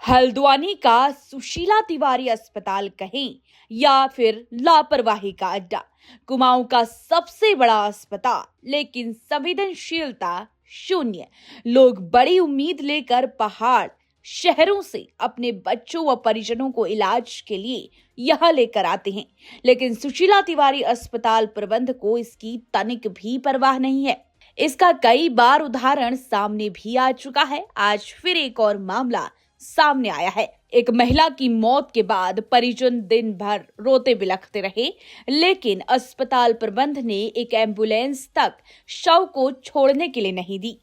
हल्द्वानी का सुशीला तिवारी अस्पताल कहें या फिर लापरवाही का अड्डा, कुमाऊं का सबसे बड़ा अस्पताल लेकिन संवेदनशीलता शून्य। लोग बड़ी उम्मीद लेकर पहाड़ शहरों से अपने बच्चों व परिजनों को इलाज के लिए यहाँ लेकर आते हैं, लेकिन सुशीला तिवारी अस्पताल प्रबंध को इसकी तनिक भी परवाह नहीं है। इसका कई बार उदाहरण सामने भी आ चुका है। आज फिर एक और मामला सामने आया है। एक महिला की मौत के बाद परिजन दिन भर रोते बिलखते रहे, लेकिन अस्पताल प्रबंध ने एक एम्बुलेंस तक शव को छोड़ने के लिए नहीं दी।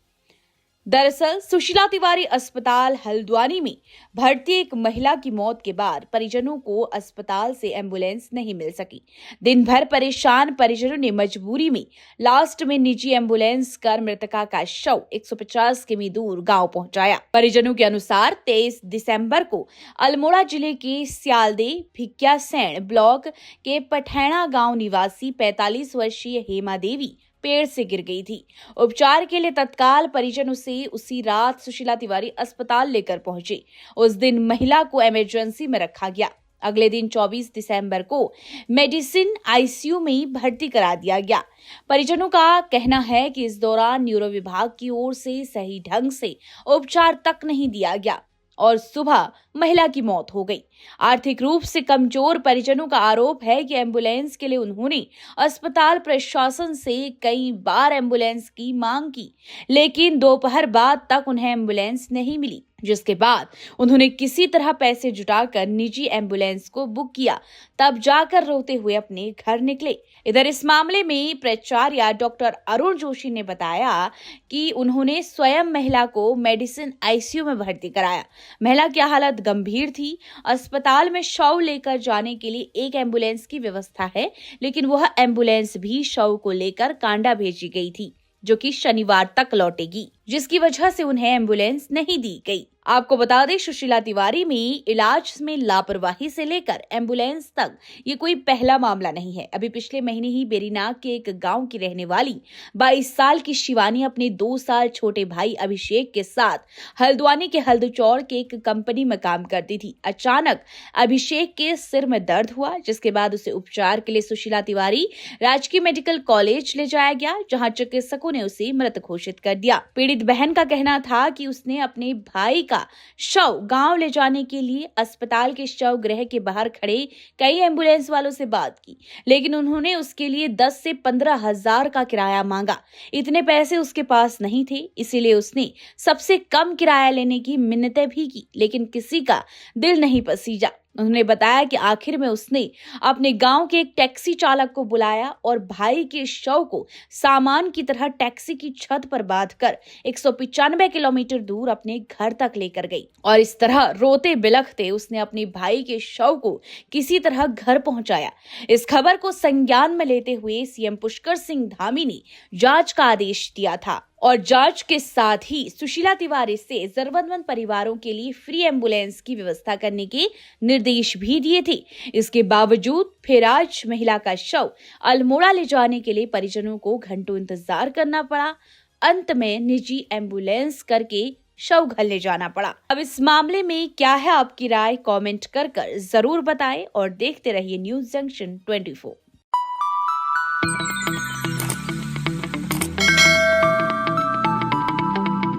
दरअसल सुशीला तिवारी अस्पताल हल्द्वानी में भर्ती एक महिला की मौत के बाद परिजनों को अस्पताल से एम्बुलेंस नहीं मिल सकी। दिन भर परेशान परिजनों ने मजबूरी में लास्ट में निजी एम्बुलेंस कर मृतका का शव 150 किमी दूर गांव पहुंचाया। परिजनों के अनुसार 23 दिसंबर को अल्मोड़ा जिले के सियालदे भिक्यासैण ब्लॉक के पठैणा गांव निवासी 45 वर्षीय हेमा देवी पेड़ से गिर गई थी। उपचार के लिए तत्काल परिजन उसे उसी रात सुशीला तिवारी अस्पताल लेकर पहुंचे। उस दिन महिला को इमरजेंसी में रखा गया। अगले दिन 24 दिसंबर को मेडिसिन आईसीयू में भर्ती करा दिया गया। परिजनों का कहना है कि इस दौरान न्यूरो विभाग की ओर से सही ढंग से उपचार तक नहीं दिया गया और सुबह महिला की मौत हो गई। आर्थिक रूप से कमजोर परिजनों का आरोप है कि एम्बुलेंस के लिए उन्होंने अस्पताल प्रशासन से कई बार एम्बुलेंस की मांग की, लेकिन दोपहर बाद तक उन्हें एम्बुलेंस नहीं मिली, जिसके बाद उन्होंने किसी तरह पैसे जुटाकर निजी एम्बुलेंस को बुक किया, तब जाकर रोते हुए अपने घर निकले। इधर इस मामले में प्राचार्य डॉक्टर अरुण जोशी ने बताया कि उन्होंने स्वयं महिला को मेडिसिन आईसीयू में भर्ती कराया। महिला की हालत गंभीर थी। अस्पताल में शव लेकर जाने के लिए एक एम्बुलेंस की व्यवस्था है, लेकिन वह एम्बुलेंस भी शव को लेकर कांडा भेजी गई थी, जो कि शनिवार तक लौटेगी, जिसकी वजह से उन्हें एम्बुलेंस नहीं दी गई। आपको बता दें, सुशीला तिवारी में इलाज में लापरवाही से लेकर एम्बुलेंस तक ये कोई पहला मामला नहीं है। अभी पिछले महीने ही बेरीनाग के एक गांव की रहने वाली 22 साल की शिवानी अपने 2 साल छोटे भाई अभिषेक के साथ हल्द्वानी के हल्दचौड़ के एक कंपनी में काम करती थी। अचानक अभिषेक के सिर में दर्द हुआ, जिसके बाद उसे उपचार के लिए सुशीला तिवारी राजकीय मेडिकल कॉलेज ले जाया गया, जहाँ चिकित्सकों ने उसे मृत घोषित कर दिया। पीड़ित बहन का कहना था कि उसने अपने भाई का शव गांव ले जाने के लिए अस्पताल के शव गृह के बाहर खड़े कई एम्बुलेंस वालों से बात की, लेकिन उन्होंने उसके लिए 10 से 15 हजार का किराया मांगा। इतने पैसे उसके पास नहीं थे, इसीलिए उसने सबसे कम किराया लेने की मिन्नतें भी की, लेकिन किसी का दिल नहीं पसीजा। उन्होंने बताया कि आखिर में उसने अपने गांव के एक टैक्सी चालक को बुलाया और भाई के शव को सामान की तरह टैक्सी की छत पर बांधकर 195 किलोमीटर दूर अपने घर तक लेकर गई और इस तरह रोते बिलखते उसने अपने भाई के शव को किसी तरह घर पहुंचाया। इस खबर को संज्ञान में लेते हुए सीएम पुष्कर सिंह धामी ने जांच का आदेश दिया था और जांच के साथ ही सुशीला तिवारी से जरूरतमंद परिवारों के लिए फ्री एम्बुलेंस की व्यवस्था करने के निर्देश भी दिए थे। इसके बावजूद फिर आज महिला का शव अल्मोड़ा ले जाने के लिए परिजनों को घंटों इंतजार करना पड़ा। अंत में निजी एम्बुलेंस करके शव घर ले जाना पड़ा। अब इस मामले में क्या है आपकी राय, कमेंट कर जरूर बताएं और देखते रहिए न्यूज़ जंक्शन 24।